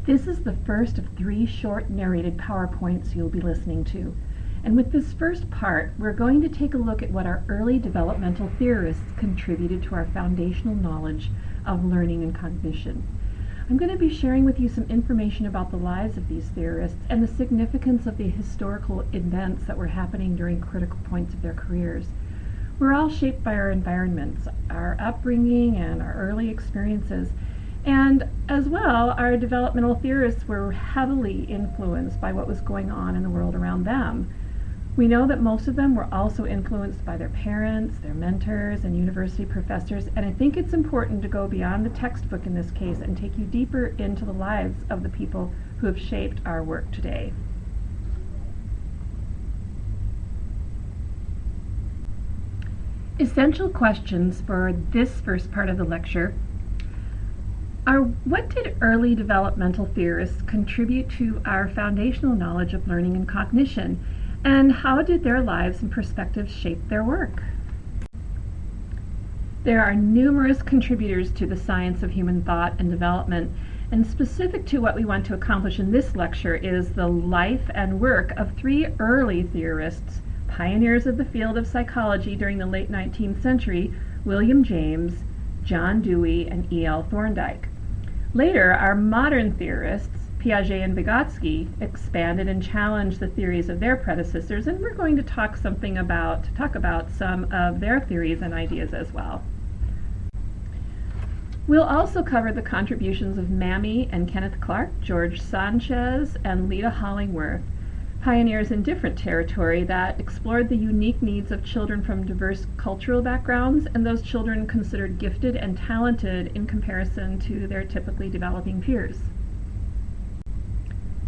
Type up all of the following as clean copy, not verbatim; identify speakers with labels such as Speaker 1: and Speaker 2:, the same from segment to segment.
Speaker 1: This is the first of 3 short narrated PowerPoints you'll be listening to. And with this first part, we're going to take a look at what our early developmental theorists contributed to our foundational knowledge of learning and cognition. I'm going to be sharing with you some information about the lives of these theorists and the significance of the historical events that were happening during critical points of their careers. We're all shaped by our environments, our upbringing, and our early experiences. And as well, our developmental theorists were heavily influenced by what was going on in the world around them. We know that most of them were also influenced by their parents, their mentors, and university professors, and I think it's important to go beyond the textbook in this case and take you deeper into the lives of the people who have shaped our work today. Essential questions for this first part of the lecture are: what did early developmental theorists contribute to our foundational knowledge of learning and cognition, and how did their lives and perspectives shape their work? There are numerous contributors to the science of human thought and development, and specific to what we want to accomplish in this lecture is the life and work of 3 early theorists, pioneers of the field of psychology during the late 19th century: William James, John Dewey, and E.L. Thorndike. Later, our modern theorists, Piaget and Vygotsky, expanded and challenged the theories of their predecessors, and we're going to talk about some of their theories and ideas as well. We'll also cover the contributions of Mamie and Kenneth Clark, George Sanchez, and Lita Hollingworth, pioneers in different territory that explored the unique needs of children from diverse cultural backgrounds and those children considered gifted and talented in comparison to their typically developing peers.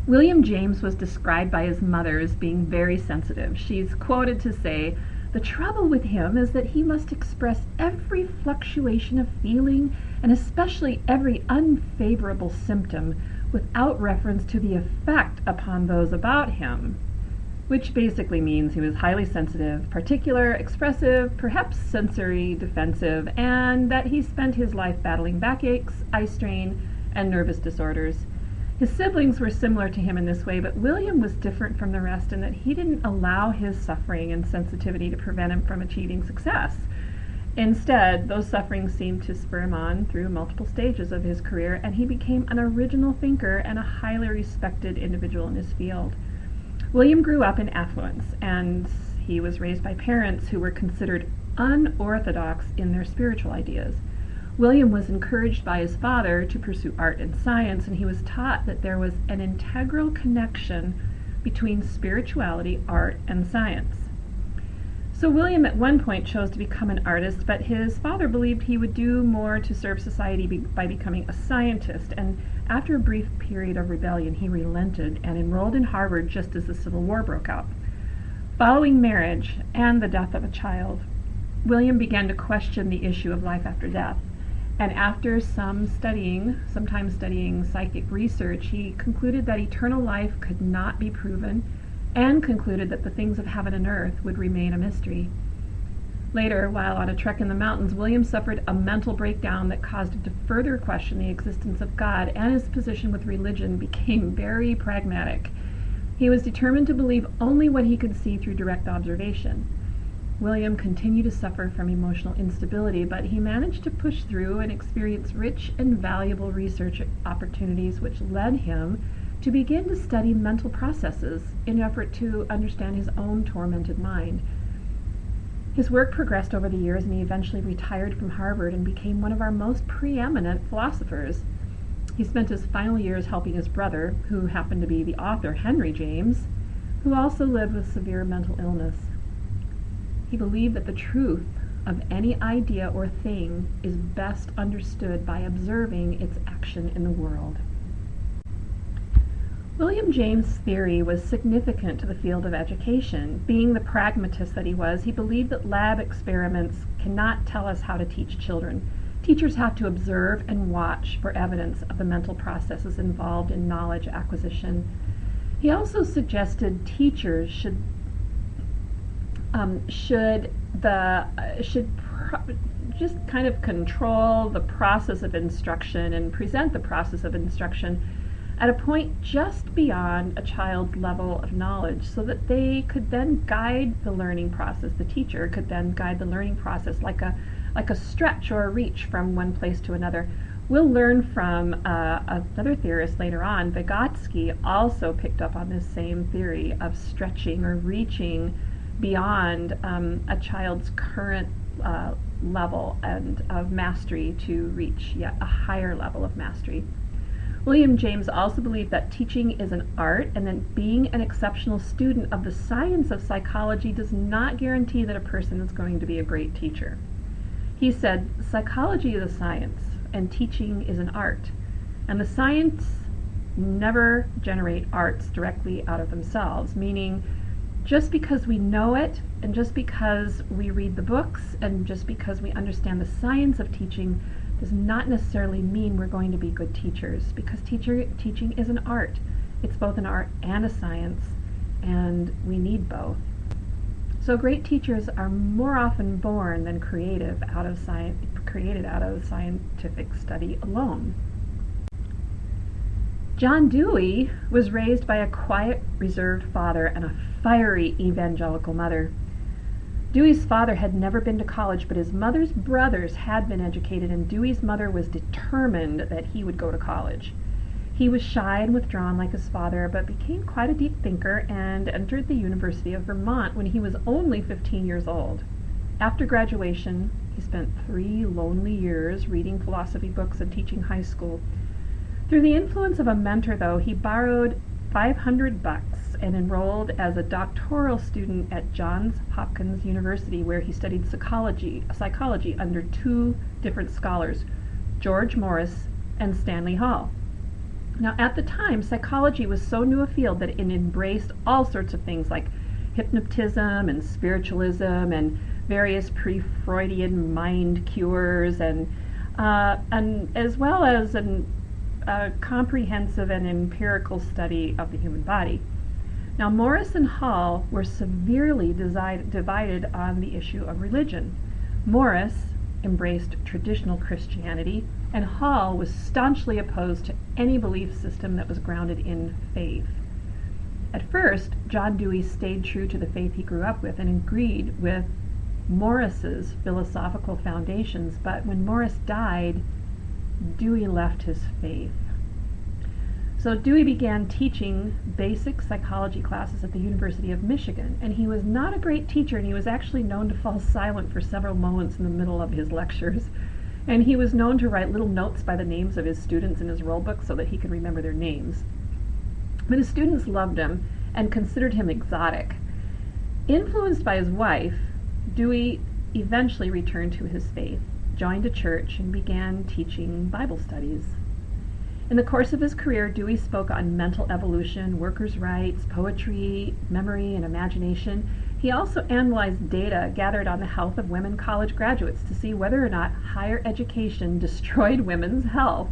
Speaker 1: William James was described by his mother as being very sensitive. She's quoted to say, "The trouble with him is that he must express every fluctuation of feeling and especially every unfavorable symptom without reference to the effect upon those about him," which basically means he was highly sensitive, particular, expressive, perhaps sensory, defensive, and that he spent his life battling backaches, eye strain, and nervous disorders. His siblings were similar to him in this way, but William was different from the rest in that he didn't allow his suffering and sensitivity to prevent him from achieving success. Instead, those sufferings seemed to spur him on through multiple stages of his career, and he became an original thinker and a highly respected individual in his field. William grew up in affluence, and he was raised by parents who were considered unorthodox in their spiritual ideas. William was encouraged by his father to pursue art and science, and he was taught that there was an integral connection between spirituality, art, and science. So William at one point chose to become an artist, but his father believed he would do more to serve society by becoming a scientist, and after a brief period of rebellion, he relented and enrolled in Harvard just as the Civil War broke out. Following marriage and the death of a child, William began to question the issue of life after death, and after sometimes studying psychic research, he concluded that eternal life could not be proven, and concluded that the things of heaven and earth would remain a mystery. Later, while on a trek in the mountains, William suffered a mental breakdown that caused him to further question the existence of God, and his position with religion became very pragmatic. He was determined to believe only what he could see through direct observation. William continued to suffer from emotional instability, but he managed to push through and experience rich and valuable research opportunities, which led him to begin to study mental processes in an effort to understand his own tormented mind. His work progressed over the years, and he eventually retired from Harvard and became one of our most preeminent philosophers. He spent his final years helping his brother, who happened to be the author Henry James, who also lived with severe mental illness. He believed that the truth of any idea or thing is best understood by observing its action in the world. William James' theory was significant to the field of education. Being the pragmatist that he was, he believed that lab experiments cannot tell us how to teach children. Teachers have to observe and watch for evidence of the mental processes involved in knowledge acquisition. He also suggested teachers should just kind of control the process of instruction and present the process of instruction at a point just beyond a child's level of knowledge, so that they could then guide the learning process. The teacher could then guide the learning process like a stretch or a reach from one place to another. We'll learn from another theorist later on. Vygotsky also picked up on this same theory of stretching or reaching beyond a child's current level and of mastery to reach yet a higher level of mastery. William James also believed that teaching is an art, and that being an exceptional student of the science of psychology does not guarantee that a person is going to be a great teacher. He said, psychology is a science, and teaching is an art. And the science never generate arts directly out of themselves, meaning just because we know it, and just because we read the books, and just because we understand the science of teaching does not necessarily mean we're going to be good teachers, because teaching is an art. It's both an art and a science, and we need both. So great teachers are more often born than created out of scientific study alone. John Dewey was raised by a quiet, reserved father and a fiery evangelical mother. Dewey's father had never been to college, but his mother's brothers had been educated, and Dewey's mother was determined that he would go to college. He was shy and withdrawn like his father, but became quite a deep thinker and entered the University of Vermont when he was only 15 years old. After graduation, he spent 3 lonely years reading philosophy books and teaching high school. Through the influence of a mentor, though, he borrowed $500 and enrolled as a doctoral student at Johns Hopkins University, where he studied psychology under 2 different scholars, George Morris and Stanley Hall. Now, at the time, psychology was so new a field that it embraced all sorts of things like hypnotism and spiritualism and various pre-Freudian mind cures, and as well as a comprehensive and empirical study of the human body. Now, Morris and Hall were severely divided on the issue of religion. Morris embraced traditional Christianity, and Hall was staunchly opposed to any belief system that was grounded in faith. At first, John Dewey stayed true to the faith he grew up with and agreed with Morris's philosophical foundations, but when Morris died, Dewey left his faith. So Dewey began teaching basic psychology classes at the University of Michigan, and he was not a great teacher, and he was actually known to fall silent for several moments in the middle of his lectures. And he was known to write little notes by the names of his students in his roll book so that he could remember their names. But his students loved him and considered him exotic. Influenced by his wife, Dewey eventually returned to his faith, joined a church, and began teaching Bible studies. In the course of his career, Dewey spoke on mental evolution, workers' rights, poetry, memory, and imagination. He also analyzed data gathered on the health of women college graduates to see whether or not higher education destroyed women's health.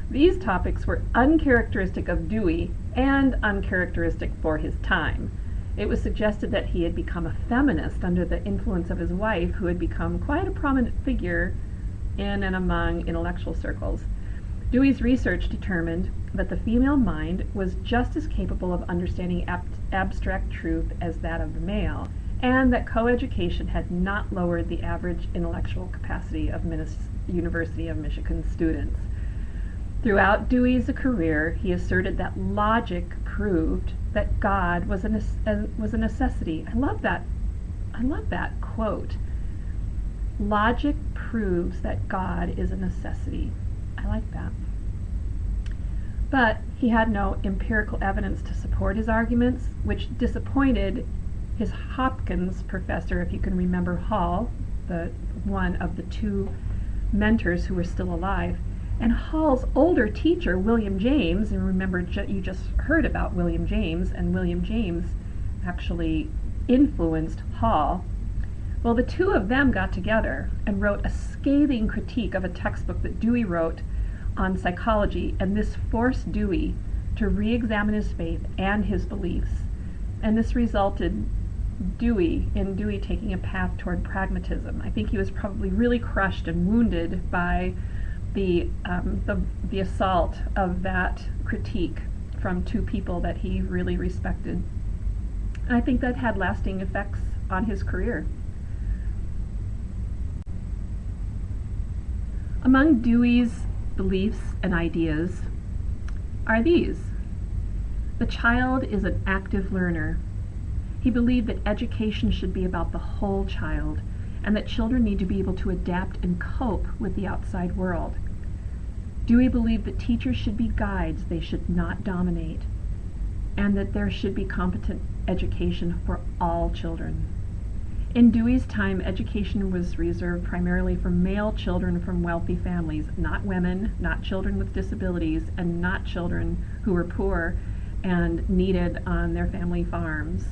Speaker 1: These topics were uncharacteristic of Dewey and uncharacteristic for his time. It was suggested that he had become a feminist under the influence of his wife, who had become quite a prominent figure in and among intellectual circles. Dewey's research determined that the female mind was just as capable of understanding abstract truth as that of the male, and that coeducation had not lowered the average intellectual capacity of University of Michigan students. Throughout Dewey's career, he asserted that logic proved that God was a necessity. I love that quote. Logic proves that God is a necessity. I like that. But he had no empirical evidence to support his arguments, which disappointed his Hopkins professor, if you can remember Hall, the one of the 2 mentors who were still alive, and Hall's older teacher, William James. And remember, you just heard about William James, and William James actually influenced Hall. Well, the 2 of them got together and wrote a scathing critique of a textbook that Dewey wrote on psychology, and this forced Dewey to re-examine his faith and his beliefs. And this resulted in Dewey taking a path toward pragmatism. I think he was probably really crushed and wounded by the assault of that critique from two people that he really respected. And I think that had lasting effects on his career. Among Dewey's beliefs and ideas are these. The child is an active learner. He believed that education should be about the whole child, and that children need to be able to adapt and cope with the outside world. Dewey believed that teachers should be guides, they should not dominate, and that there should be competent education for all children. In Dewey's time, education was reserved primarily for male children from wealthy families, not women, not children with disabilities, and not children who were poor and needed on their family farms.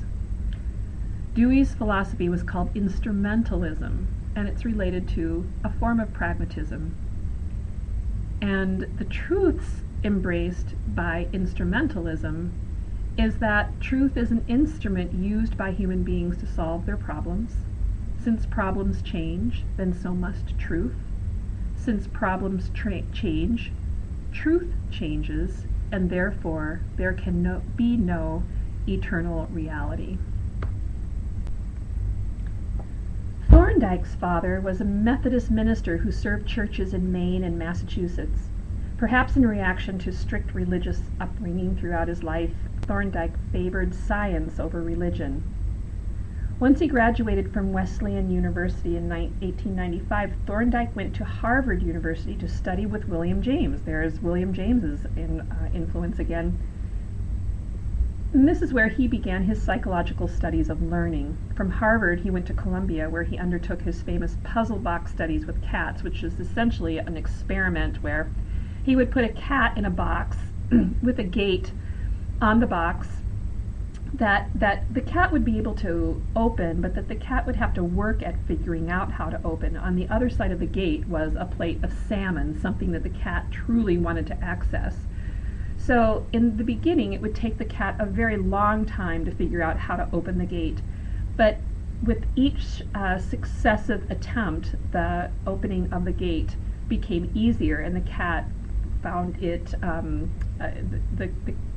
Speaker 1: Dewey's philosophy was called instrumentalism, and it's related to a form of pragmatism. And the truths embraced by instrumentalism is that truth is an instrument used by human beings to solve their problems. Since problems change, then so must truth. Since problems change, truth changes, and therefore there can be no eternal reality. Thorndike's father was a Methodist minister who served churches in Maine and Massachusetts. Perhaps in reaction to strict religious upbringing throughout his life, Thorndike favored science over religion. Once he graduated from Wesleyan University in 1895, Thorndike went to Harvard University to study with William James. There's William James's influence again. And this is where he began his psychological studies of learning. From Harvard, he went to Columbia, where he undertook his famous puzzle box studies with cats, which is essentially an experiment where he would put a cat in a box with a gate on the box that the cat would be able to open, but that the cat would have to work at figuring out how to open. On the other side of the gate was a plate of salmon, something that the cat truly wanted to access. So in the beginning, it would take the cat a very long time to figure out how to open the gate. But with each successive attempt, the opening of the gate became easier, and the cat found it,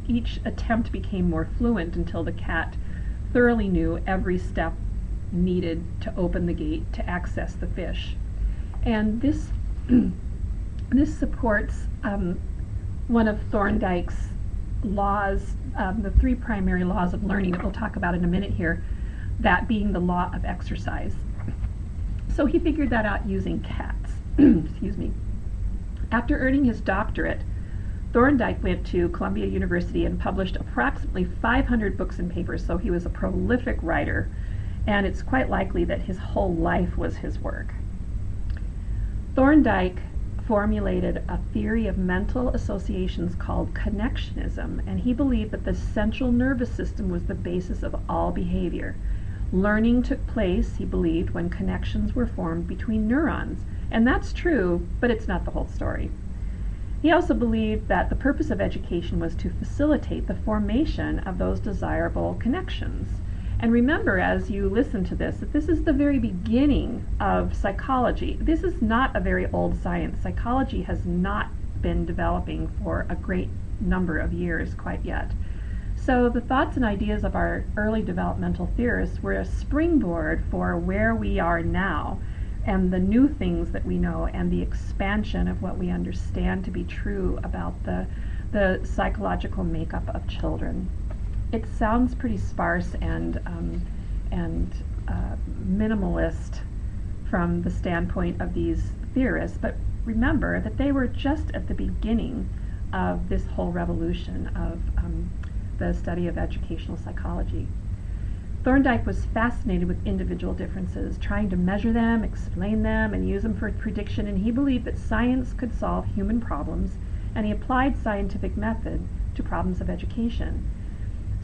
Speaker 1: each attempt became more fluent until the cat thoroughly knew every step needed to open the gate to access the fish. And this supports one of Thorndike's laws, the three primary laws of learning that we'll talk about in a minute here, that being the law of exercise. So he figured that out using cats. Excuse me. After earning his doctorate, Thorndike went to Columbia University and published approximately 500 books and papers, so he was a prolific writer, and it's quite likely that his whole life was his work. Thorndike formulated a theory of mental associations called connectionism, and he believed that the central nervous system was the basis of all behavior. Learning took place, he believed, when connections were formed between neurons, and that's true, but it's not the whole story. He also believed that the purpose of education was to facilitate the formation of those desirable connections. And remember, as you listen to this, that this is the very beginning of psychology. This is not a very old science. Psychology has not been developing for a great number of years quite yet. So the thoughts and ideas of our early developmental theorists were a springboard for where we are now, and the new things that we know, and the expansion of what we understand to be true about the psychological makeup of children. It sounds pretty sparse and minimalist from the standpoint of these theorists, but remember that they were just at the beginning of this whole revolution of the study of educational psychology. Thorndike was fascinated with individual differences, trying to measure them, explain them, and use them for prediction, and he believed that science could solve human problems, and he applied scientific method to problems of education.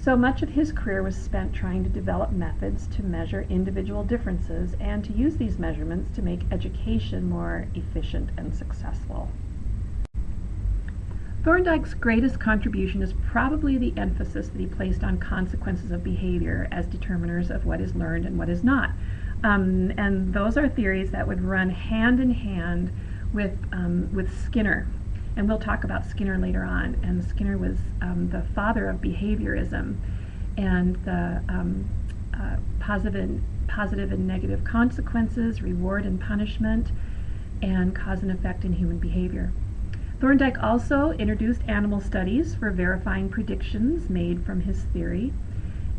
Speaker 1: So much of his career was spent trying to develop methods to measure individual differences and to use these measurements to make education more efficient and successful. Thorndike's greatest contribution is probably the emphasis that he placed on consequences of behavior as determiners of what is learned and what is not. And those are theories that would run hand in hand with Skinner. And we'll talk about Skinner later on. And Skinner was the father of behaviorism and the positive and negative consequences, reward and punishment, and cause and effect in human behavior. Thorndike also introduced animal studies for verifying predictions made from his theory,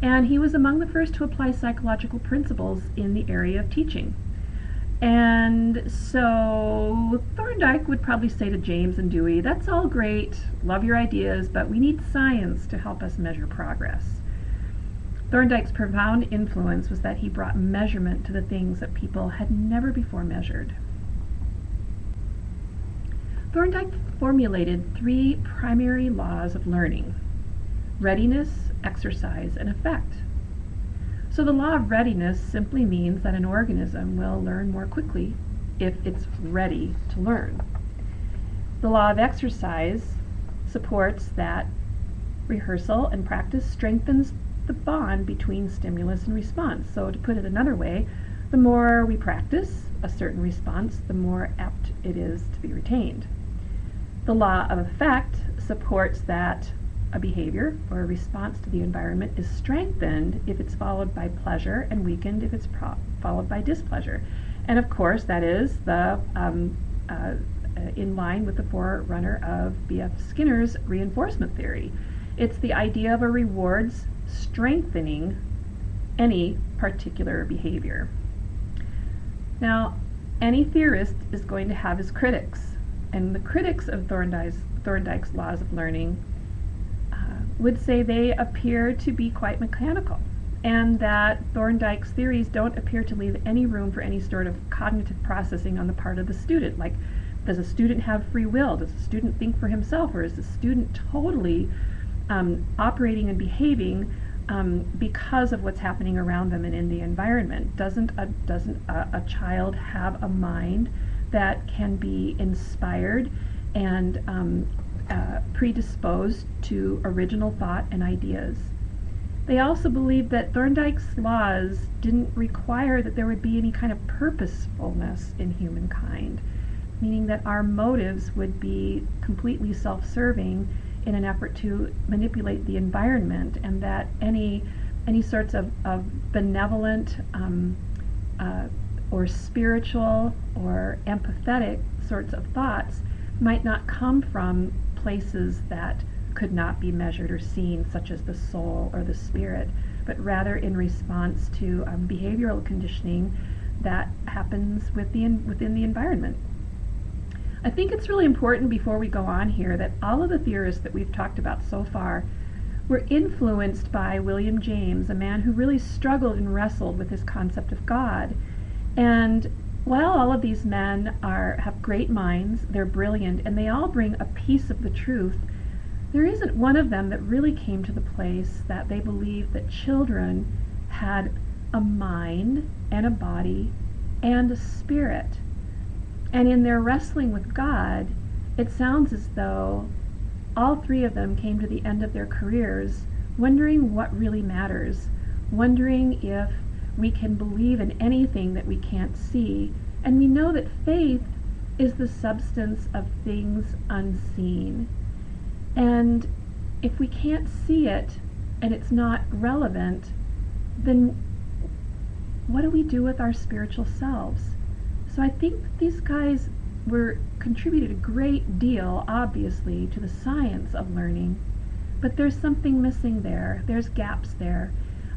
Speaker 1: and he was among the first to apply psychological principles in the area of teaching. And so Thorndike would probably say to James and Dewey, that's all great, love your ideas, but we need science to help us measure progress. Thorndike's profound influence was that he brought measurement to the things that people had never before measured. Thorndike formulated 3 primary laws of learning: readiness, exercise, and effect. So the law of readiness simply means that an organism will learn more quickly if it's ready to learn. The law of exercise supports that rehearsal and practice strengthens the bond between stimulus and response. So to put it another way, the more we practice a certain response, the more apt it is to be retained. The law of effect supports that a behavior or a response to the environment is strengthened if it's followed by pleasure and weakened if it's followed by displeasure. And of course, that is the in line with the forerunner of B.F. Skinner's reinforcement theory. It's the idea of a rewards strengthening any particular behavior. Now, any theorist is going to have his critics, and the critics of Thorndike's laws of learning would say they appear to be quite mechanical, and that Thorndike's theories don't appear to leave any room for any sort of cognitive processing on the part of the student. Like, does a student have free will? Does a student think for himself, or is the student totally operating and behaving because of what's happening around them and in the environment? Doesn't a child have a mind that can be inspired and predisposed to original thought and ideas? They also believed that Thorndike's laws didn't require that there would be any kind of purposefulness in humankind, meaning that our motives would be completely self-serving in an effort to manipulate the environment, and that any sorts of benevolent or spiritual or empathetic sorts of thoughts might not come from places that could not be measured or seen, such as the soul or the spirit, but rather in response to behavioral conditioning that happens within the environment. I think it's really important before we go on here that all of the theorists that we've talked about so far were influenced by William James, a man who really struggled and wrestled with his concept of God. And while all of these men have great minds, they're brilliant, and they all bring a piece of the truth, there isn't one of them that really came to the place that they believed that children had a mind and a body and a spirit. And in their wrestling with God, it sounds as though all 3 of them came to the end of their careers wondering what really matters, wondering if we can believe in anything that we can't see. And we know that faith is the substance of things unseen. And if we can't see it and it's not relevant, then what do we do with our spiritual selves? So I think that these guys contributed a great deal, obviously, to the science of learning, but there's something missing there. There's gaps there.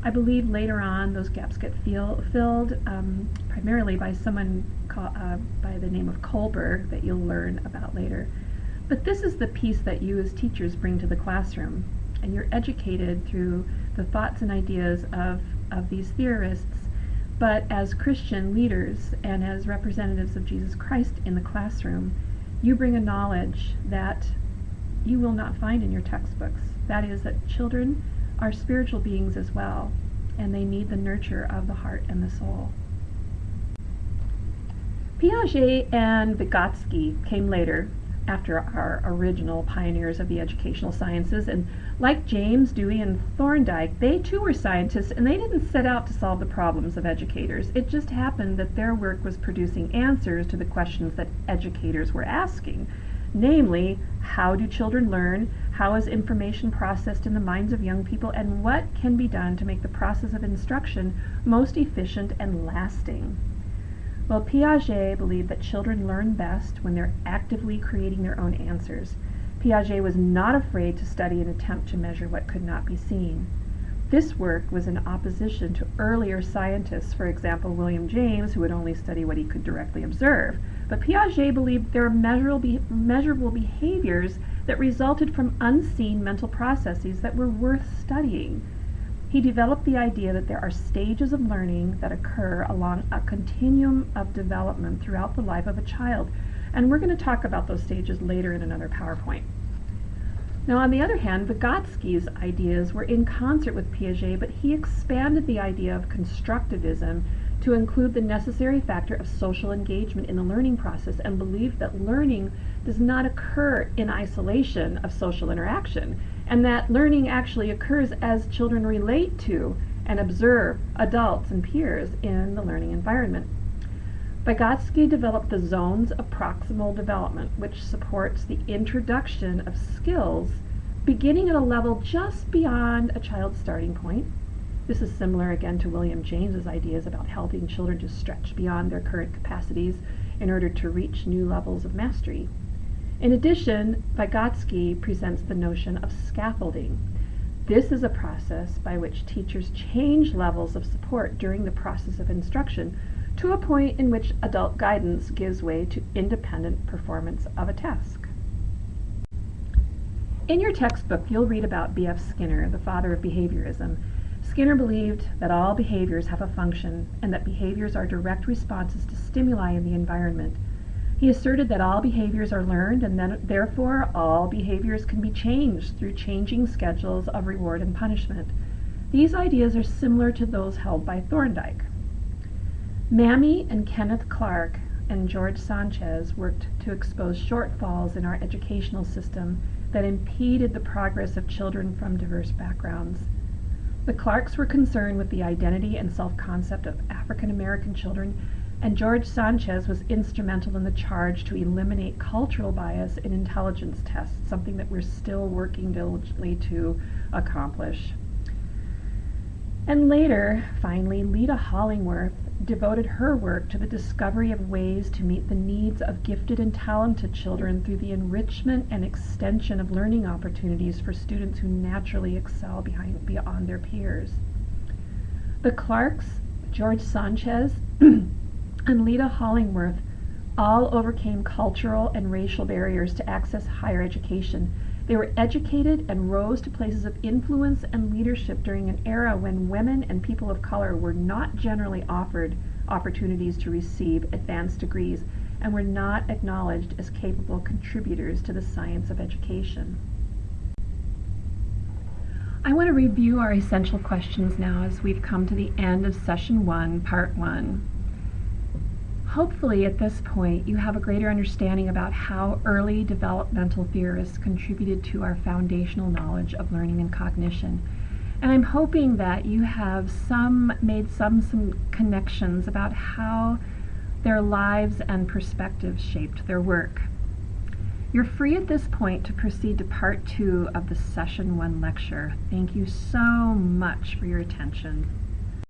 Speaker 1: I believe later on those gaps get filled primarily by someone by the name of Kohlberg that you'll learn about later. But this is the piece that you as teachers bring to the classroom, and you're educated through the thoughts and ideas of these theorists. But as Christian leaders and as representatives of Jesus Christ in the classroom, you bring a knowledge that you will not find in your textbooks. That is, that children are spiritual beings as well, and they need the nurture of the heart and the soul. Piaget and Vygotsky came later, after our original pioneers of the educational sciences. And like James, Dewey, and Thorndike, they too were scientists, and they didn't set out to solve the problems of educators. It just happened that their work was producing answers to the questions that educators were asking. Namely, how do children learn? How is information processed in the minds of young people? And what can be done to make the process of instruction most efficient and lasting? Well, Piaget believed that children learn best when they're actively creating their own answers. Piaget was not afraid to study and attempt to measure what could not be seen. This work was in opposition to earlier scientists, for example, William James, who would only study what he could directly observe. But Piaget believed there were measurable behaviors that resulted from unseen mental processes that were worth studying. He developed the idea that there are stages of learning that occur along a continuum of development throughout the life of a child. And we're going to talk about those stages later in another PowerPoint. Now, on the other hand, Vygotsky's ideas were in concert with Piaget, but he expanded the idea of constructivism to include the necessary factor of social engagement in the learning process, and believed that learning does not occur in isolation of social interaction, and that learning actually occurs as children relate to and observe adults and peers in the learning environment. Vygotsky developed the zones of proximal development, which supports the introduction of skills beginning at a level just beyond a child's starting point. This is similar again to William James's ideas about helping children to stretch beyond their current capacities in order to reach new levels of mastery. In addition, Vygotsky presents the notion of scaffolding. This is a process by which teachers change levels of support during the process of instruction to a point in which adult guidance gives way to independent performance of a task. In your textbook, you'll read about B.F. Skinner, the father of behaviorism. Skinner believed that all behaviors have a function and that behaviors are direct responses to stimuli in the environment. He asserted that all behaviors are learned and that therefore all behaviors can be changed through changing schedules of reward and punishment. These ideas are similar to those held by Thorndike. Mamie and Kenneth Clark and George Sanchez worked to expose shortfalls in our educational system that impeded the progress of children from diverse backgrounds. The Clarks were concerned with the identity and self-concept of African American children, and George Sanchez was instrumental in the charge to eliminate cultural bias in intelligence tests, something that we're still working diligently to accomplish. And later, finally, Leda Hollingworth devoted her work to the discovery of ways to meet the needs of gifted and talented children through the enrichment and extension of learning opportunities for students who naturally excel beyond their peers. The Clarks, George Sanchez, and Leda Hollingworth all overcame cultural and racial barriers to access higher education. They were educated and rose to places of influence and leadership during an era when women and people of color were not generally offered opportunities to receive advanced degrees and were not acknowledged as capable contributors to the science of education. I want to review our essential questions now as we've come to the end of Session 1, Part 1. Hopefully at this point you have a greater understanding about how early developmental theorists contributed to our foundational knowledge of learning and cognition. And I'm hoping that you have made some connections about how their lives and perspectives shaped their work. You're free at this point to proceed to Part 2 of the Session 1 lecture. Thank you so much for your attention.